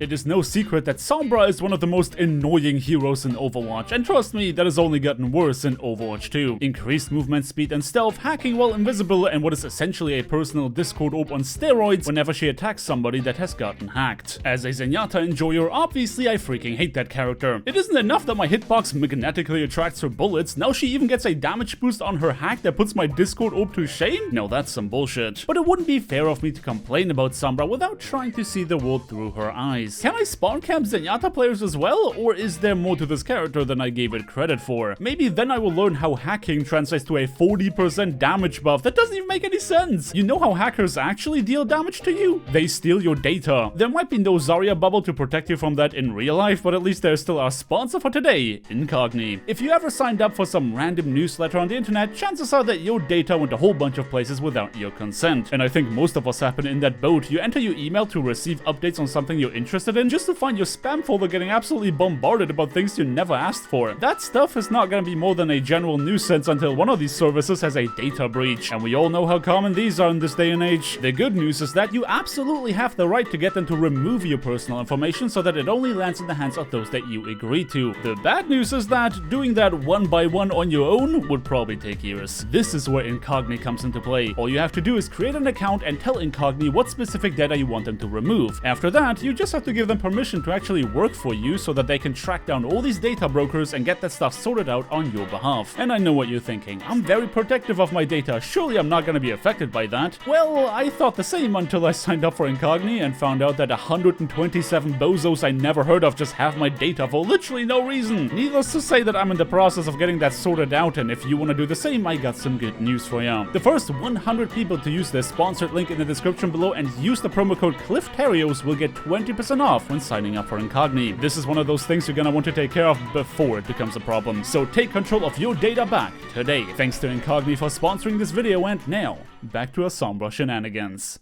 It is no secret that Sombra is one of the most annoying heroes in Overwatch, and trust me, that has only gotten worse in Overwatch 2. Increased movement speed and stealth, hacking while invisible, and what is essentially a personal Discord orb on steroids whenever she attacks somebody that has gotten hacked. As a Zenyatta enjoyer, obviously I freaking hate that character. It isn't enough that my hitbox magnetically attracts her bullets, now she even gets a damage boost on her hack that puts my Discord orb to shame? No, that's some bullshit. But it wouldn't be fair of me to complain about Sombra without trying to see the world through her eyes. Can I spawn camp Zenyatta players as well, or is there more to this character than I gave it credit for? Maybe then I will learn how hacking translates to a 40% damage buff. That doesn't even make any sense. You know how hackers actually deal damage to you? They steal your data. There might be no Zarya bubble to protect you from that in real life, but at least there's still our sponsor for today, Incogni. If you ever signed up for some random newsletter on the internet, chances are that your data went a whole bunch of places without your consent. And I think most of us happen in that boat. You enter your email to receive updates on something you're interested in, just to find your spam folder getting absolutely bombarded about things you never asked for. That stuff is not gonna be more than a general nuisance until one of these services has a data breach, and we all know how common these are in this day and age. The good news is that you absolutely have the right to get them to remove your personal information so that it only lands in the hands of those that you agree to. The bad news is that doing that one by one on your own would probably take years. This is where Incogni comes into play. All you have to do is create an account and tell Incogni what specific data you want them to remove. After that, you just have to give them permission to actually work for you so that they can track down all these data brokers and get that stuff sorted out on your behalf. And I know what you're thinking. I'm very protective of my data. Surely I'm not going to be affected by that. Well, I thought the same until I signed up for Incogni and found out that 127 bozos I never heard of just have my data for literally no reason. Needless to say that I'm in the process of getting that sorted out, and if you want to do the same, I got some good news for you. The first 100 people to use the sponsored link in the description below and use the promo code Terios will get 20% off when signing up for Incogni. This is one of those things you're gonna want to take care of before it becomes a problem. So take control of your data back today. Thanks to Incogni for sponsoring this video, and now, back to our Sombra shenanigans.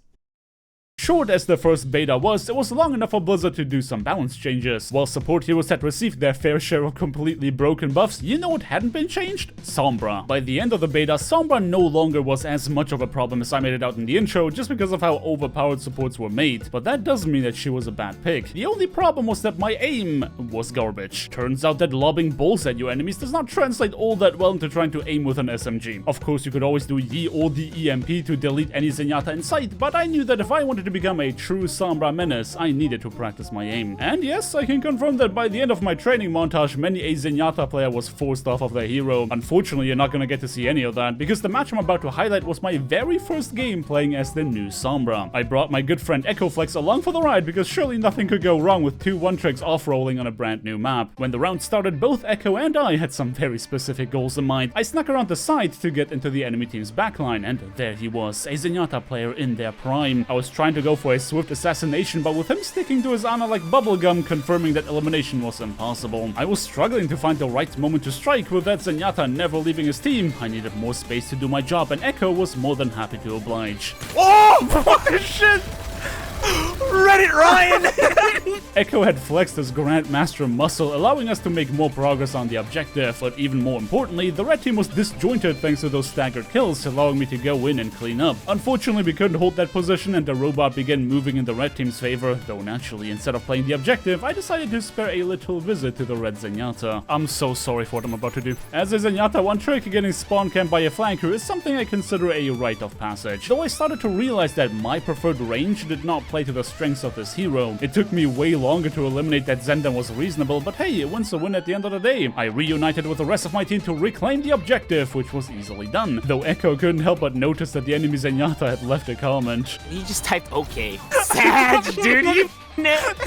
Short as the first beta was, it was long enough for Blizzard to do some balance changes. While support heroes had received their fair share of completely broken buffs, you know what hadn't been changed? Sombra. By the end of the beta, Sombra no longer was as much of a problem as I made it out in the intro, just because of how overpowered supports were made. But that doesn't mean that she was a bad pick. The only problem was that my aim was garbage. Turns out that lobbing balls at your enemies does not translate all that well into trying to aim with an SMG. Of course, you could always do Yi or the EMP to delete any Zenyatta in sight, but I knew that if I wanted to become a true Sombra menace, I needed to practice my aim. And yes, I can confirm that by the end of my training montage, many a Zenyatta player was forced off of their hero. Unfortunately, you're not gonna get to see any of that, because the match I'm about to highlight was my very first game playing as the new Sombra. I brought my good friend EchoFlex along for the ride, because surely nothing could go wrong with two one-tricks off-rolling on a brand new map. When the round started, both Echo and I had some very specific goals in mind. I snuck around the side to get into the enemy team's backline, and there he was, a Zenyatta player in their prime. I was trying to go for a swift assassination, but with him sticking to his honor like bubblegum, confirming that elimination was impossible. I was struggling to find the right moment to strike, with that Zenyatta never leaving his team. I needed more space to do my job, and Echo was more than happy to oblige. Oh, what the shit? Reddit Ryan! Echo had flexed his Grandmaster muscle, allowing us to make more progress on the objective, but even more importantly, the red team was disjointed thanks to those staggered kills, allowing me to go in and clean up. Unfortunately, we couldn't hold that position and the robot began moving in the red team's favor, though naturally, instead of playing the objective, I decided to spare a little visit to the red Zenyatta. I'm so sorry for what I'm about to do. As a Zenyatta One Trick, getting spawn camped by a flanker is something I consider a rite of passage, though I started to realize that my preferred range did not play to the strengths of this hero. It took me way longer to eliminate that Zen than was reasonable, but hey, a win's a win at the end of the day. I reunited with the rest of my team to reclaim the objective, which was easily done, though Echo couldn't help but notice that the enemy Zenyatta had left a comment. He just typed okay. Sad, dude. You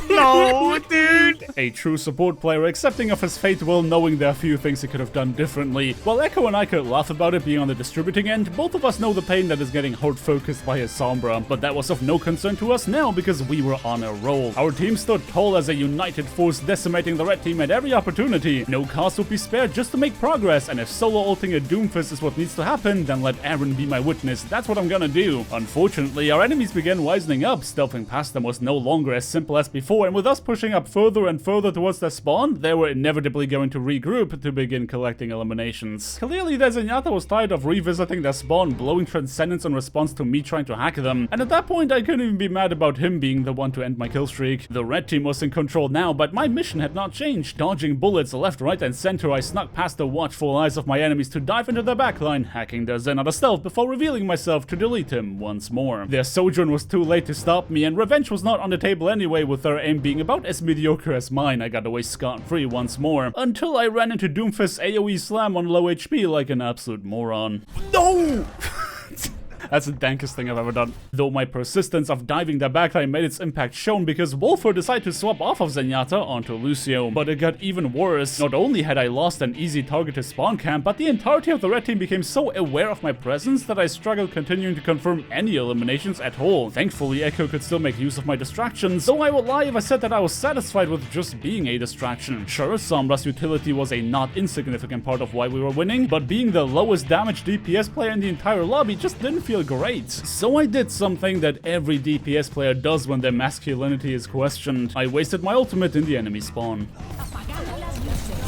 no, dude. A true support player accepting of his fate while knowing there are few things he could have done differently. While Echo and I could laugh about it being on the distributing end, both of us know the pain that is getting hard focused by his Sombra. But that was of no concern to us now because we were on a roll. Our team stood tall as a united force, decimating the red team at every opportunity. No cost would be spared just to make progress, and if solo ulting a Doomfist is what needs to happen, then let Aaron be my witness. That's what I'm gonna do. Unfortunately, our enemies began wisening up. Stealthing past them was no longer as simple as before, and with us pushing up further and further towards their spawn, they were inevitably going to regroup to begin collecting eliminations. Clearly, their Zenyatta was tired of revisiting their spawn, blowing Transcendence in response to me trying to hack them, and at that point I couldn't even be mad about him being the one to end my kill streak. The red team was in control now, but my mission had not changed. Dodging bullets left, right, and center, I snuck past the watchful eyes of my enemies to dive into their backline, hacking their Zenyatta stealth before revealing myself to delete him once more. Their sojourn was too late to stop me, and revenge was not on the table anyway, with their aim being about as mediocre as mine. I got away scot-free once more, until I ran into Doomfist's AoE slam on low HP like an absolute moron. No! That's the dankest thing I've ever done. Though my persistence of diving their backline made its impact shown because Wolfer decided to swap off of Zenyatta onto Lucio. But it got even worse. Not only had I lost an easy target to spawn camp, but the entirety of the red team became so aware of my presence that I struggled continuing to confirm any eliminations at all. Thankfully, Echo could still make use of my distractions, though I would lie if I said that I was satisfied with just being a distraction. Sure, Sombra's utility was a not insignificant part of why we were winning, but being the lowest damage DPS player in the entire lobby just didn't feel great. So I did something that every DPS player does when their masculinity is questioned. I wasted my ultimate in the enemy spawn.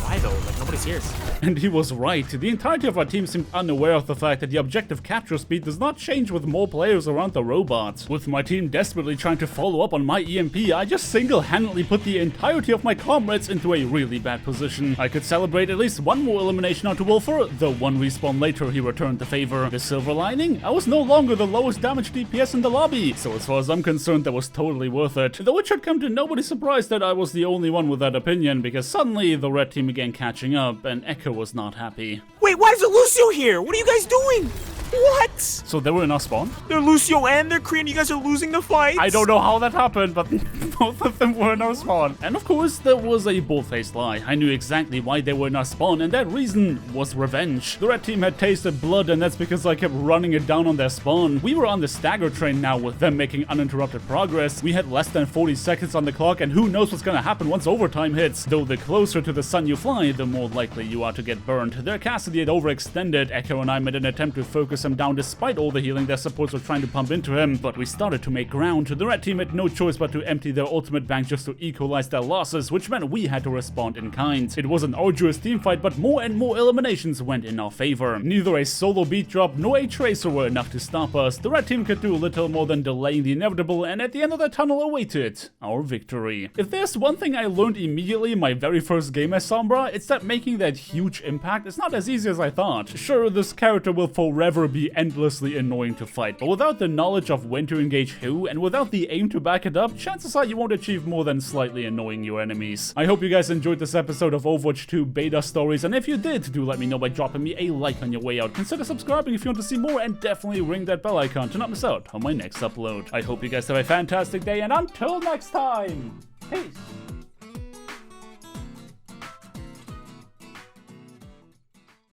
Why though? Like, nobody's here. And he was right. The entirety of our team seemed unaware of the fact that the objective capture speed does not change with more players around the robot. With my team desperately trying to follow up on my EMP, I just single-handedly put the entirety of my comrades into a really bad position. I could celebrate at least one more elimination onto Wolfer, though one respawn later he returned the favor. The silver lining? I was no longer the lowest damage DPS in the lobby, so as far as I'm concerned that was totally worth it. Though it should come to nobody's surprise that I was the only one with that opinion, because suddenly the red team began catching up, and Echo was not happy. Wait, why is it Lucio here? What are you guys doing? What? So they were in our spawn? They're Lucio and they're Korean. You guys are losing the fight. I don't know how that happened, but both of them were in our spawn. And of course, there was a bold-faced lie. I knew exactly why they were in our spawn, and that reason was revenge. The red team had tasted blood, and that's because I kept running it down on their spawn. We were on the stagger train now, with them making uninterrupted progress. We had less than 40 seconds on the clock, and who knows what's gonna happen once overtime hits. Though the closer to the sun you fly, the more likely you are to get burned. Their Cassidy had overextended. Echo and I made an attempt to focus him down despite all the healing their supports were trying to pump into him, but we started to make ground. The red team had no choice but to empty their ultimate bank just to equalize their losses, which meant we had to respond in kind. It was an arduous teamfight, but more and more eliminations went in our favor. Neither a solo beat drop nor a tracer were enough to stop us. The red team could do little more than delaying the inevitable, and at the end of the tunnel awaited our victory. If there's one thing I learned immediately in my very first game as Sombra, it's that making that huge impact is not as easy as I thought. Sure, this character will forever be endlessly annoying to fight, but without the knowledge of when to engage who, and without the aim to back it up, chances are you won't achieve more than slightly annoying your enemies. I hope you guys enjoyed this episode of Overwatch 2 beta stories, and if you did, do let me know by dropping me a like on your way out. Consider subscribing if you want to see more, and definitely ring that bell icon to not miss out on my next upload. I hope you guys have a fantastic day, and until next time, peace!